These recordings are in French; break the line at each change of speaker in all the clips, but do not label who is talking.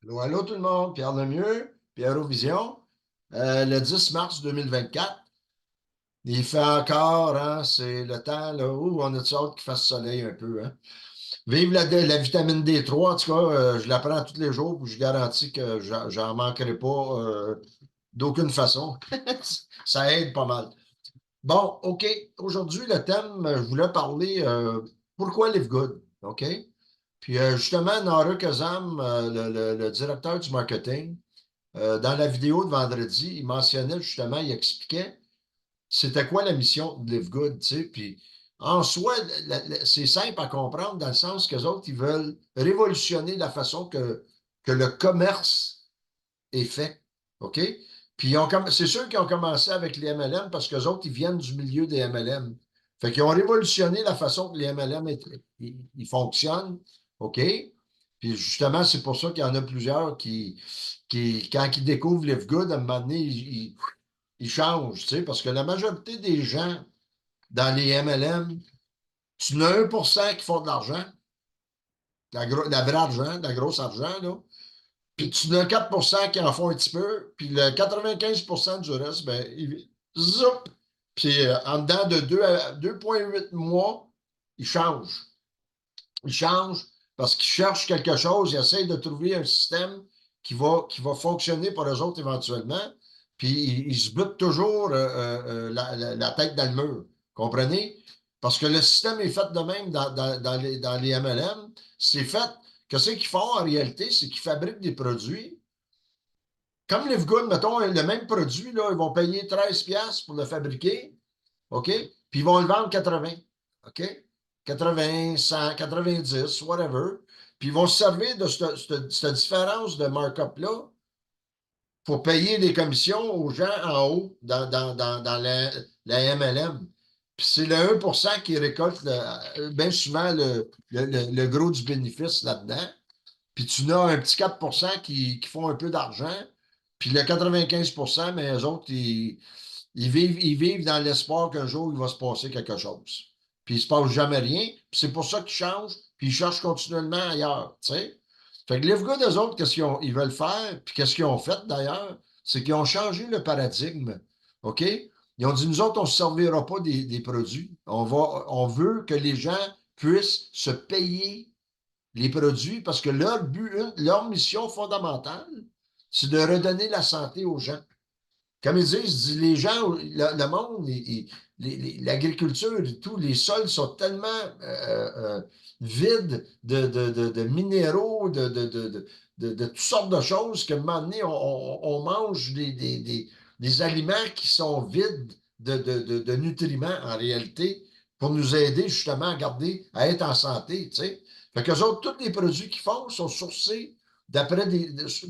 Allô, allô tout le monde, Pierre Lemieux, Pierre Vision, le 10 mars 2024. Il fait encore, hein, c'est le temps, là, où on a de hâte qu'il fasse soleil un peu, hein. Vive la vitamine D3, en tout cas, je la prends tous les jours, puis je garantis que j'en manquerai pas d'aucune façon. Ça aide pas mal. Bon, OK. Aujourd'hui, le thème, je voulais parler pourquoi Live Good, OK? Puis justement, Nara Kazam, le directeur du marketing, dans la vidéo de vendredi, il mentionnait justement, il expliquait c'était quoi la mission de Live Good, tu sais. Puis en soi, c'est simple à comprendre dans le sens que les autres, ils veulent révolutionner la façon que le commerce est fait. OK? Puis c'est sûr qu'ils ont commencé avec les MLM parce que les autres, ils viennent du milieu des MLM. Fait qu'ils ont révolutionné la façon que les MLM ils fonctionnent. OK? Puis justement, c'est pour ça qu'il y en a plusieurs quand ils découvrent Live Good, à un moment donné, ils changent, tu sais, parce que la majorité des gens dans les MLM, tu n'as 1% qui font de l'argent, la vraie argent, la grosse argent, là. Puis tu n'as 4% qui en font un petit peu, puis le 95% du reste, ben, zoup! Puis en dedans de 2,8 mois, ils changent. Ils changent parce qu'ils cherchent quelque chose, ils essayent de trouver un système qui va fonctionner pour eux autres éventuellement, puis ils se butent toujours la tête dans le mur. Comprenez? Parce que le système est fait de même dans les MLM. C'est fait. Qu'est-ce qu'ils font en réalité? C'est qu'ils fabriquent des produits. Comme Livegood, mettons, le même produit, là, ils vont payer 13$ pour le fabriquer, OK? Puis ils vont le vendre 80, OK? 80, 100, 90, whatever. Puis ils vont se servir de cette différence de markup-là pour payer des commissions aux gens en haut dans la MLM. Puis c'est le 1% qui récolte bien souvent le gros du bénéfice là-dedans. Puis tu as un petit 4% qui font un peu d'argent. Puis le 95%, mais eux autres, ils vivent dans l'espoir qu'un jour, il va se passer quelque chose. Puis il ne se passe jamais rien. Puis c'est pour ça qu'ils changent. Puis ils cherchent continuellement ailleurs. Tu sais? Fait que les gars, eux autres, qu'est-ce ils veulent faire? Puis qu'est-ce qu'ils ont fait d'ailleurs? C'est qu'ils ont changé le paradigme. OK? Ils ont dit, nous autres, on ne se servira pas des produits. On veut que les gens puissent se payer les produits parce que leur but, leur mission fondamentale, c'est de redonner la santé aux gens. Comme ils disent, les gens, le monde, l'agriculture et tout, les sols sont tellement vides de minéraux, de toutes sortes de choses qu'à un moment donné, on mange des aliments qui sont vides de nutriments en réalité pour nous aider justement à être en santé, tu sais. Fait qu'eux autres, tous les produits qu'ils font sont sourcés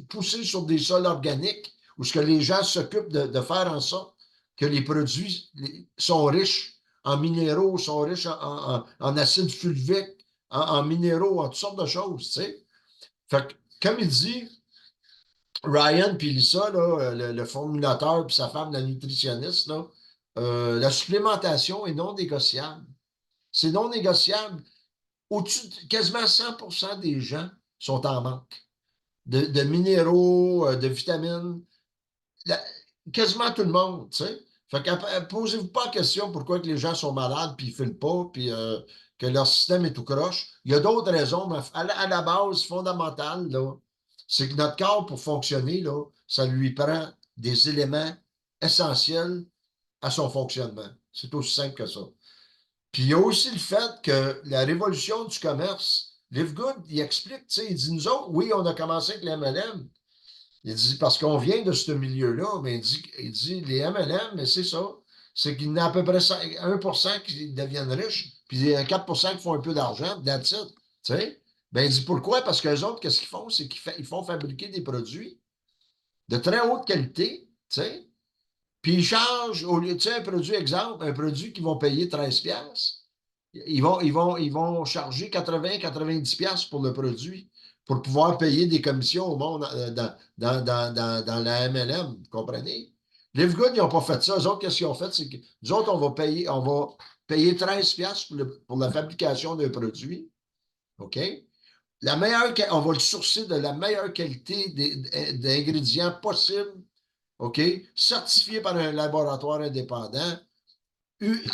poussés sur des sols organiques où ce que les gens s'occupent de faire en sorte que les produits sont riches en minéraux, sont riches en acide fulvique, en minéraux, en toutes sortes de choses, tu sais. Fait que, comme il dit, Ryan puis Lisa, là, le formulateur puis sa femme, la nutritionniste, là, la supplémentation est non négociable. C'est non négociable. Au-dessus de quasiment 100% des gens sont en manque de minéraux, de vitamines, la- quasiment tout le monde, tu sais. Fait que posez-vous pas la question pourquoi que les gens sont malades, puis ils ne filent pas, puis que leur système est tout croche. Il y a d'autres raisons, mais à la base fondamentale, là, c'est que notre corps, pour fonctionner, là, ça lui prend des éléments essentiels à son fonctionnement. C'est aussi simple que ça. Puis il y a aussi le fait que la révolution du commerce, Live Good, il explique, tu sais, il dit, nous autres, oui, on a commencé avec les MLM, il dit, parce qu'on vient de ce milieu-là, mais il dit les MLM, mais c'est ça. C'est qu'il y en a à peu près 1% qui deviennent riches, puis il y a 4% qui font un peu d'argent, that's it. Tu sais? Ben, il dit pourquoi? Parce qu'eux autres, qu'est-ce qu'ils font? C'est qu'ils font fabriquer des produits de très haute qualité, tu sais, puis ils chargent, au lieu, tu sais, un produit, exemple, un produit qu'ils vont payer 13$, ils vont charger 80-90$ pour le produit pour pouvoir payer des commissions au monde dans la MLM, vous comprenez? Les gars, ils n'ont pas fait ça. Eux autres, qu'est-ce qu'ils ont fait? C'est que nous autres, on va payer 13$ pour la fabrication d'un produit, OK? on va le sourcer de la meilleure qualité d'ingrédients possible, OK? Certifié par un laboratoire indépendant,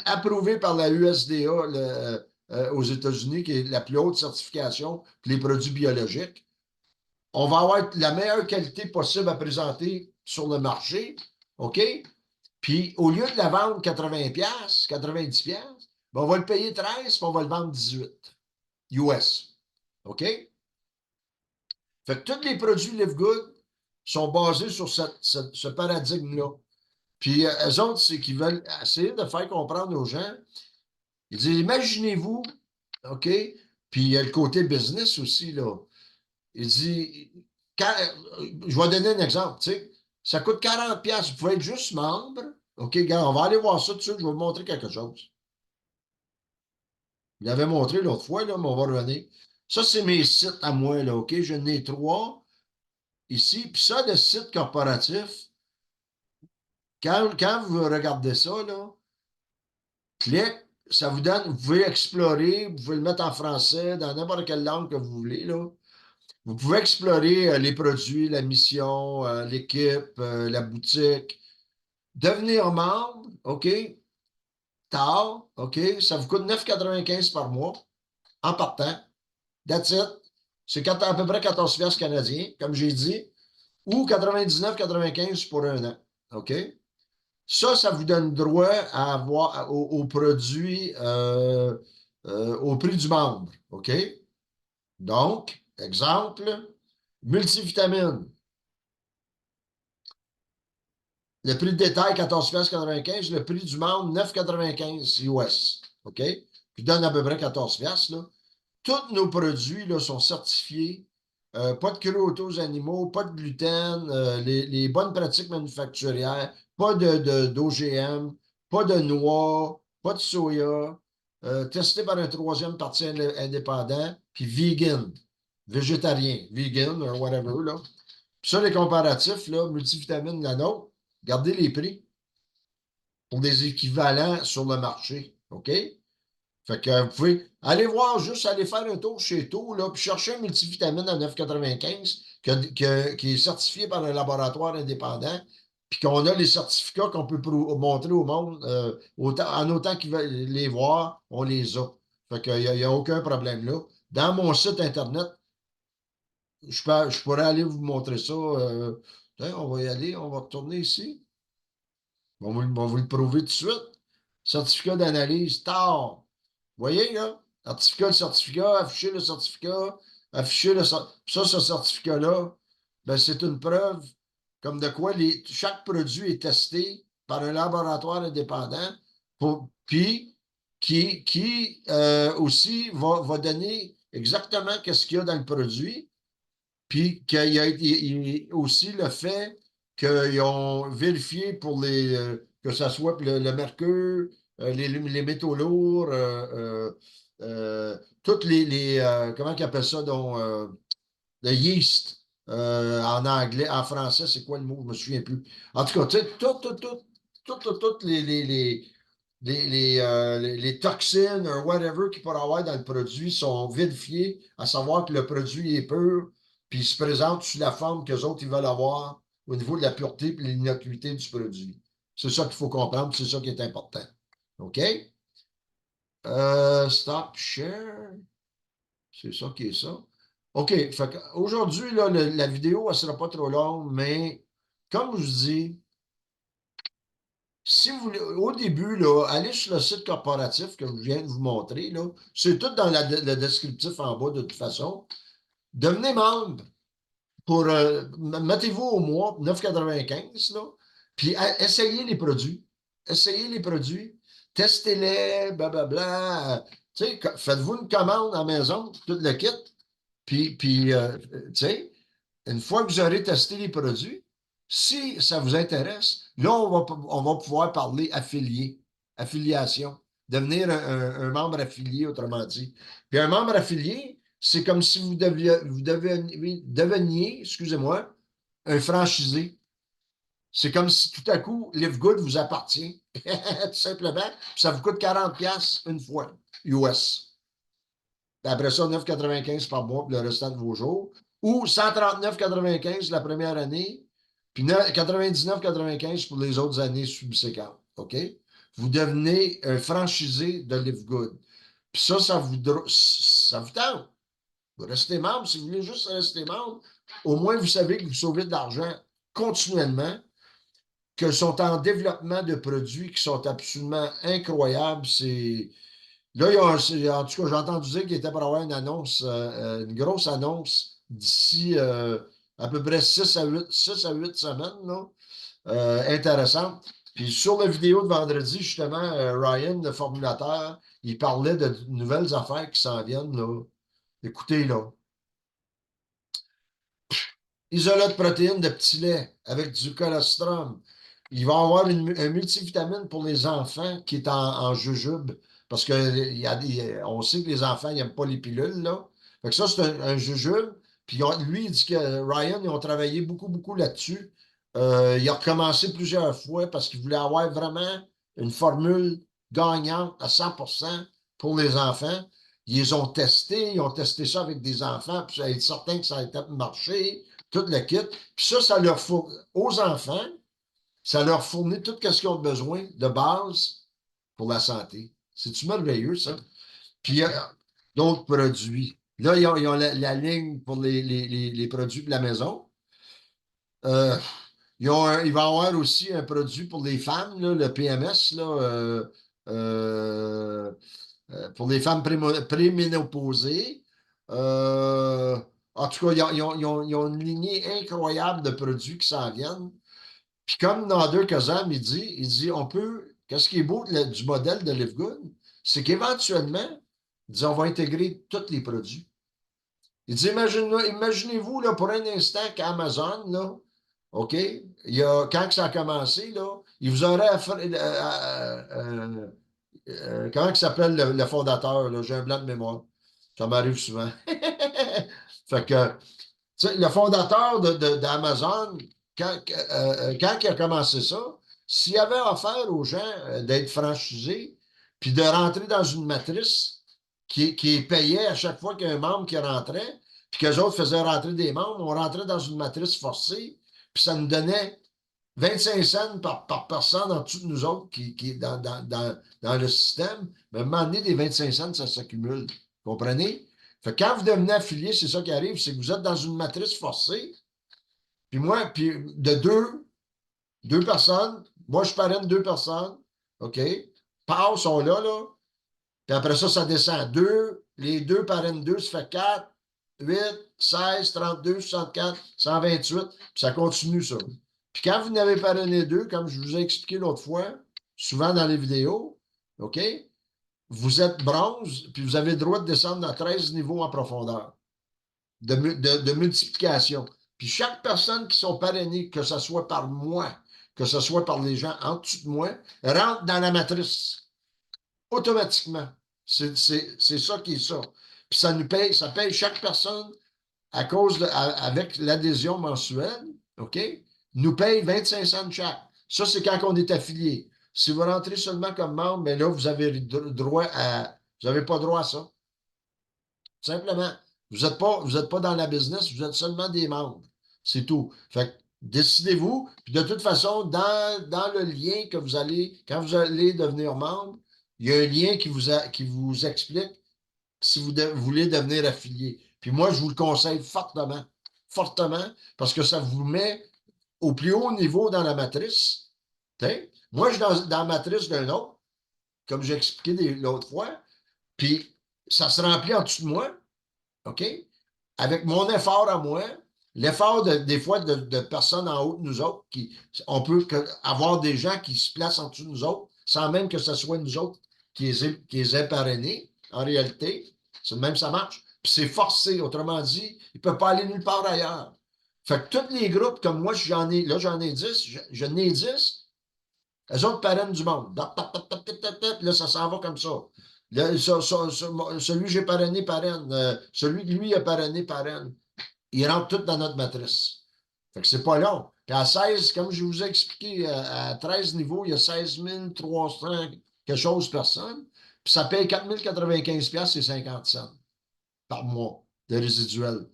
approuvé par la USDA aux États-Unis, qui est la plus haute certification pour les produits biologiques. On va avoir la meilleure qualité possible à présenter sur le marché, OK? Puis, au lieu de la vendre 80$, 90$, ben, on va le payer 13$, puis on va le vendre 18$ US. OK? Fait que tous les produits Live Good sont basés sur ce paradigme-là. Puis, eux autres, c'est qu'ils veulent essayer de faire comprendre aux gens. Ils disent, imaginez-vous, OK? Puis, il y a le côté business aussi, là. Il dit, je vais donner un exemple, tu sais, ça coûte 40$, vous pouvez être juste membre. OK, gars, on va aller voir ça tout de suite, je vais vous montrer quelque chose. Il l'avait montré l'autre fois, là, mais on va revenir. Ça, c'est mes sites à moi, là, OK? J'en ai 3 ici. Puis ça, le site corporatif, quand vous regardez ça, là, clique, ça vous donne, vous pouvez explorer, vous pouvez le mettre en français, dans n'importe quelle langue que vous voulez, là. Vous pouvez explorer les produits, la mission, l'équipe, la boutique. Devenir membre, OK, tard, OK, ça vous coûte 9,95 par mois en partant. That's it. C'est à peu près 14$ canadiens, comme j'ai dit, ou 99,95 pour un an. OK? Ça vous donne droit à avoir aux produits au prix du membre. OK? Donc, exemple, multivitamine. Le prix de détail, 14,95$. Le prix du membre, 9,95$ US. OK? Puis donne à peu près 14$. Là. Tous nos produits là, sont certifiés. Pas de cruauté aux animaux, pas de gluten, les bonnes pratiques manufacturières, pas d'OGM, pas de noix, pas de soya, testé par un troisième parti indépendant, puis vegan, végétarien, vegan, or whatever. Là. Puis ça, les comparatifs, là, multivitamines, la nôtre, regardez les prix pour des équivalents sur le marché. OK? Fait que vous pouvez aller voir, juste aller faire un tour chez Too, là, puis chercher un multivitamine à 9,95 qui est certifié par un laboratoire indépendant, puis qu'on a les certificats qu'on peut montrer au monde, en autant qu'ils veulent les voir, on les a. Fait qu'il n'y a aucun problème là. Dans mon site Internet, je pourrais aller vous montrer ça. Tiens, on va y aller, on va retourner ici. On va vous le prouver tout de suite. Certificat d'analyse, tard. Vous voyez, là? Certificat, afficher le certificat, afficher le certificat. Ça, ce certificat-là, ben, c'est une preuve comme de quoi chaque produit est testé par un laboratoire indépendant, puis qui aussi va donner exactement ce qu'il y a dans le produit, puis qu'il y a aussi le fait qu'ils ont vérifié pour que ce soit le mercure, les métaux lourds, toutes comment ils appellent ça, donc, le yeast, en anglais, en français, c'est quoi le mot? Je me souviens plus. En tout cas, tu sais, toutes les toxines ou whatever qu'il pourrait avoir dans le produit sont vérifiées, à savoir que le produit est pur, puis il se présente sous la forme qu'eux autres ils veulent avoir au niveau de la pureté et de l'innocuité du produit. C'est ça qu'il faut comprendre, c'est ça qui est important. OK? Stop share. C'est ça qui est ça. OK. Aujourd'hui, là, la vidéo, elle ne sera pas trop longue, mais comme je vous dis, si vous, au début, là, allez sur le site corporatif que je viens de vous montrer, là, c'est tout dans le descriptif en bas de toute façon. Devenez membre pour, mettez-vous au mois 9,95, là, puis essayez les produits. Essayez les produits, testez-les, blablabla. Tu sais, faites-vous une commande à la maison, tout le kit, puis tu sais, une fois que vous aurez testé les produits, si ça vous intéresse, là, on va pouvoir parler affiliation, devenir un membre affilié, autrement dit. Puis un membre affilié, c'est comme si vous deveniez, excusez-moi, un franchisé. C'est comme si tout à coup, Live Good vous appartient, tout simplement. Puis ça vous coûte 40$ une fois, US. puis après ça, 9,95 par mois pour le restant de vos jours, ou 139,95 la première année, puis 99,95 pour les autres années subséquentes. OK? Vous devenez un franchisé de Live Good. Puis ça vous tente. Vous restez membre. Si vous voulez juste rester membre, au moins vous savez que vous sauvez de l'argent continuellement, que sont en développement de produits qui sont absolument incroyables. Là, en tout cas, j'ai entendu dire qu'il était pour avoir une annonce, une grosse annonce d'ici à peu près 6 à 8 semaines, là, intéressante. Puis sur la vidéo de vendredi, justement, Ryan, le formulateur, il parlait de nouvelles affaires qui s'en viennent, là. Écoutez, là. Isolat de protéines de petit lait avec du colostrum. Il va y avoir un multivitamine pour les enfants qui est en jujube. Parce on sait que les enfants n'aiment pas les pilules, là. Fait que ça, c'est un jujube. Puis lui, il dit que Ryan, ils ont travaillé beaucoup, beaucoup là-dessus. Il a recommencé plusieurs fois parce qu'il voulait avoir vraiment une formule gagnante à 100% pour les enfants. Ils ont testé ça avec des enfants, puis ça a été certain que ça a été marché, tout le kit. Puis ça leur fournit aux enfants, ça leur fournit tout ce qu'ils ont besoin de base pour la santé. C'est-tu merveilleux, ça? Puis d'autres produits. Là, ils ont la ligne pour les produits de la maison. Euh, il va y avoir aussi un produit pour les femmes, là, le PMS, là, euh, pour les femmes préménopausées. Euh, En tout cas, ils ont une lignée incroyable de produits qui s'en viennent. Puis comme dans deux Kazam, il dit, on peut, qu'est-ce qui est beau du modèle de Live Good, c'est qu'éventuellement, il dit, on va intégrer tous les produits. Il dit, imaginez-vous là, pour un instant qu'Amazon, là, OK, quand ça a commencé, là, il vous aurait comment il s'appelle le fondateur, là? J'ai un blanc de mémoire. Ça m'arrive souvent. Fait que, tu sais, le fondateur d'Amazon, quand il a commencé ça, s'il avait offert aux gens d'être franchisés, puis de rentrer dans une matrice qui payait à chaque fois qu'il y a un membre qui rentrait, puis qu'eux autres faisaient rentrer des membres, on rentrait dans une matrice forcée, puis ça nous donnait 25 cents par personne en dessous de nous autres qui est dans le système. Mais à un moment donné, des 25 cents, ça s'accumule. Comprenez? Fait que quand vous devenez affilié, c'est ça qui arrive, c'est que vous êtes dans une matrice forcée. Puis de deux personnes, moi je parraine deux personnes, OK? Pau sont là, là. Puis après ça, ça descend. Les deux parrainent deux, ça fait 4, 8, 16, 32, 64, 128. Puis ça continue, ça. Puis quand vous n'avez parrainé deux, comme je vous ai expliqué l'autre fois, souvent dans les vidéos, OK? Vous êtes bronze, puis vous avez le droit de descendre à 13 niveaux en profondeur de multiplication. Puis chaque personne qui sont parrainées, que ce soit par moi, que ce soit par les gens en dessous de moi, rentre dans la matrice automatiquement. C'est ça qui est ça. Puis ça paye chaque personne avec l'adhésion mensuelle, OK, nous paye 25 cents chaque. Ça, c'est quand on est affilié. Si vous rentrez seulement comme membre, mais là, vous avez droit vous n'avez pas droit à ça. Simplement. Vous êtes pas dans la business, vous êtes seulement des membres. C'est tout. Fait que décidez-vous. Puis de toute façon, dans le lien que vous allez, quand vous allez devenir membre, il y a un lien qui vous explique si vous voulez devenir affilié. Puis moi, je vous le conseille fortement, fortement, parce que ça vous met au plus haut niveau dans la matrice. T'sais? Moi, je suis dans la matrice d'un autre, comme j'ai expliqué l'autre fois, puis ça se remplit en dessous de moi. OK? Avec mon effort à moi, l'effort des fois de personnes en haut de nous autres, on peut avoir des gens qui se placent en dessous de nous autres, sans même que ce soit nous autres qui les aient parrainés. En réalité, c'est de même ça marche. Puis c'est forcé, autrement dit, ils ne peuvent pas aller nulle part ailleurs. Fait que tous les groupes, comme moi, j'en ai 10, je n'ai 10, eux autres parrainent du monde. Là, ça s'en va comme ça. Celui que j'ai parrainé parraine. Celui que lui a parrainé parraine. Ils rentrent tous dans notre matrice. Fait que c'est pas long. Puis à 16, comme je vous ai expliqué, à 13 niveaux, il y a 16 300 quelque chose de personnes. Puis ça paye 4 095 et 50 cents. par mois de résiduel.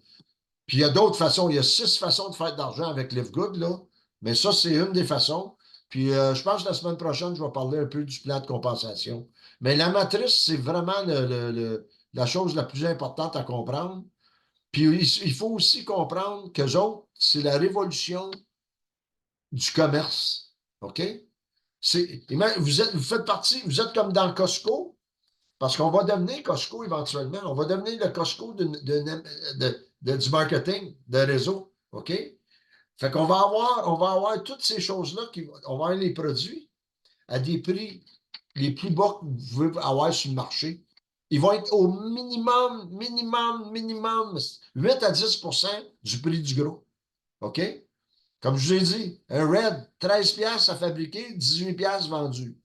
Puis il y a d'autres façons. Il y a 6 façons de faire de l'argent avec Live Good, là. Mais ça, c'est une des façons. Puis je pense que la semaine prochaine, je vais parler un peu du plan de compensation. Mais la matrice, c'est vraiment la chose la plus importante à comprendre. Puis il faut aussi comprendre qu'eux autres, c'est la révolution du commerce. OK? Vous faites partie, vous êtes comme dans Costco, parce qu'on va devenir Costco éventuellement. On va devenir le Costco du marketing, de réseau. OK? Fait qu'on va avoir toutes ces choses-là, on va avoir les produits à des prix les plus bas que vous pouvez avoir sur le marché. Ils vont être au minimum 8 à 10 du prix du gros. OK? Comme je vous ai dit, un Red, 13 piastres à fabriquer, 18 piastres vendu.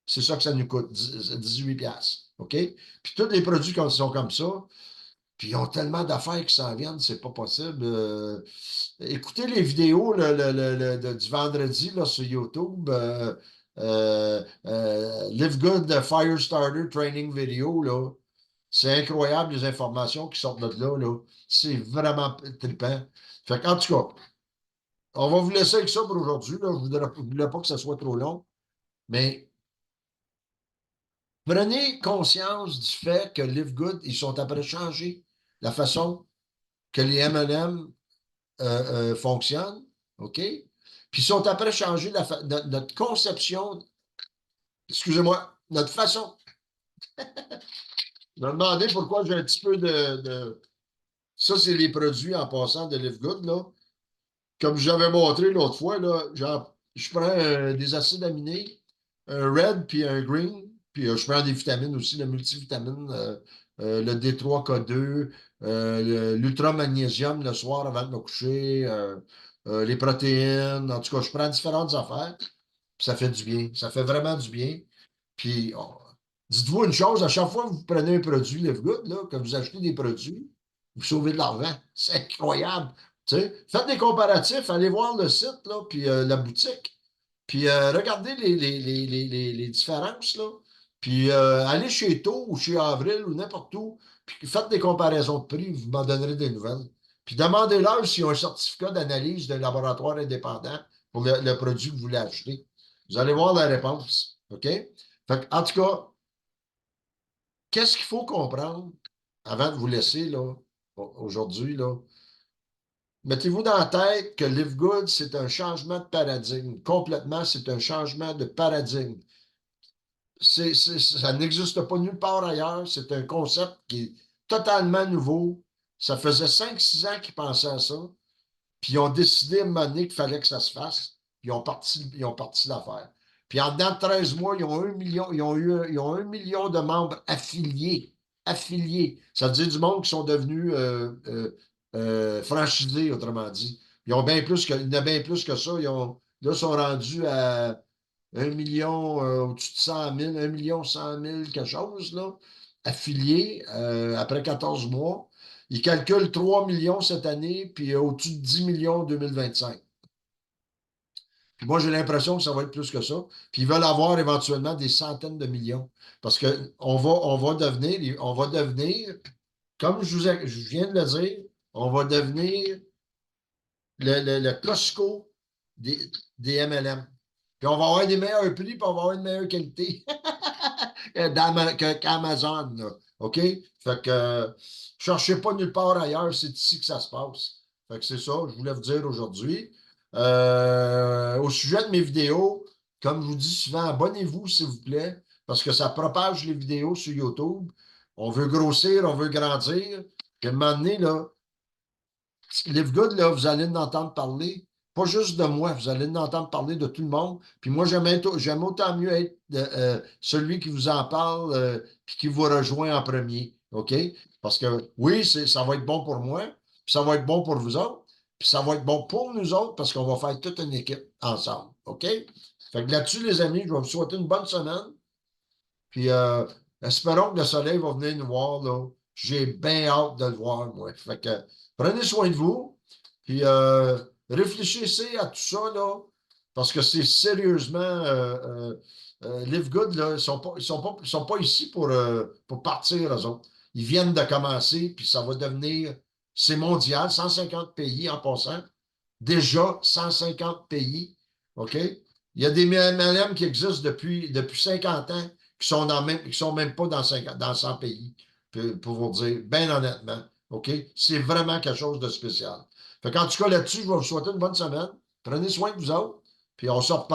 C'est ça que ça nous coûte, 18 piastres. OK? Puis tous les produits qui sont comme ça, puis ils ont tellement d'affaires qui s'en viennent, c'est pas possible. Écoutez les vidéos du vendredi là, sur YouTube. Live Good Fire Starter Training Video. Là. C'est incroyable les informations qui sortent de là. Là. C'est vraiment trippant. Fait qu'en tout cas, on va vous laisser avec ça pour aujourd'hui. Je ne voulais pas que ça soit trop long. Mais prenez conscience du fait que Live Good, ils sont après changer la façon que les M&M fonctionnent, OK? Puis ils sont après changer notre conception, excusez-moi, notre façon. Je me demandais pourquoi j'ai un petit peu Ça, c'est les produits en passant de Live Good, là. Comme j'avais montré l'autre fois, là, je prends des acides aminés, un red puis un green, puis je prends des vitamines aussi, le multivitamine, le D3K2, l'ultramagnésium le soir avant de me coucher, les protéines, en tout cas, je prends différentes affaires, puis ça fait du bien, ça fait vraiment du bien. Puis, dites-vous une chose, à chaque fois que vous prenez un produit Live Good, là, que vous achetez des produits, vous sauvez de l'argent. C'est incroyable. Tu sais, faites des comparatifs, allez voir le site, là, puis la boutique, puis regardez les différences, là, puis allez chez Taux ou chez Avril ou n'importe où, puis faites des comparaisons de prix, vous m'en donnerez des nouvelles. Puis demandez-leur s'ils ont un certificat d'analyse d'un laboratoire indépendant pour le produit que vous voulez acheter. Vous allez voir la réponse. OK? Fait en tout cas, qu'est-ce qu'il faut comprendre avant de vous laisser là, aujourd'hui, là? Mettez-vous dans la tête que Live Good, c'est un changement de paradigme. Complètement, c'est un changement de paradigme. Ça n'existe pas nulle part ailleurs. C'est un concept qui est totalement nouveau. Ça faisait 5, 6 ans qu'ils pensaient à ça. Puis ils ont décidé à un moment donné qu'il fallait que ça se fasse. Puis ils ont parti l'affaire. Puis en dedans de 13 mois, ils ont 1 million, ils ont 1 million de membres affiliés. Affiliés. Ça veut dire du monde qui sont devenus franchisés, autrement dit. Il y en a bien plus que ça. Là, ils sont rendus à 1 million, au-dessus de 100 000, 1 100 000 quelque chose, là, affiliés après 14 mois. Ils calculent 3 millions cette année, puis au-dessus de 10 millions en 2025. Puis moi, j'ai l'impression que ça va être plus que ça. Puis ils veulent avoir éventuellement des centaines de millions. Parce on va devenir, comme je viens de le dire, on va devenir le Costco des MLM. Puis on va avoir des meilleurs prix, puis on va avoir une meilleure qualité qu'Amazon. OK? Fait que cherchez pas nulle part ailleurs, c'est ici que ça se passe. Fait que c'est ça, je voulais vous dire aujourd'hui. Au sujet de mes vidéos, comme je vous dis souvent, abonnez-vous, s'il vous plaît, parce que ça propage les vidéos sur YouTube. On veut grossir, on veut grandir. Puis à un moment donné, là, Live Good, là, vous allez en entendre parler, pas juste de moi, vous allez en entendre parler de tout le monde. Puis moi, j'aime autant mieux être celui qui vous en parle puis qui vous rejoint en premier. OK? Parce que oui, ça va être bon pour moi, puis ça va être bon pour vous autres, puis ça va être bon pour nous autres parce qu'on va faire toute une équipe ensemble. OK? Fait que là-dessus, les amis, je vais vous souhaiter une bonne semaine. Puis espérons que le soleil va venir nous voir, là. J'ai bien hâte de le voir, moi. Fait que prenez soin de vous. Puis réfléchissez à tout ça, là. Parce que c'est sérieusement Live Good, là, ils sont pas ici pour partir, eux autres. Ils viennent de commencer, puis ça va devenir, c'est mondial, 150 pays en passant. Déjà, 150 pays, OK? Il y a des MLM qui existent depuis 50 ans, qui sont même pas dans 100 pays, pour vous dire, bien honnêtement, OK? C'est vraiment quelque chose de spécial. Fait qu'en tout cas, là-dessus, je vais vous souhaiter une bonne semaine. Prenez soin de vous autres, puis on se reparle.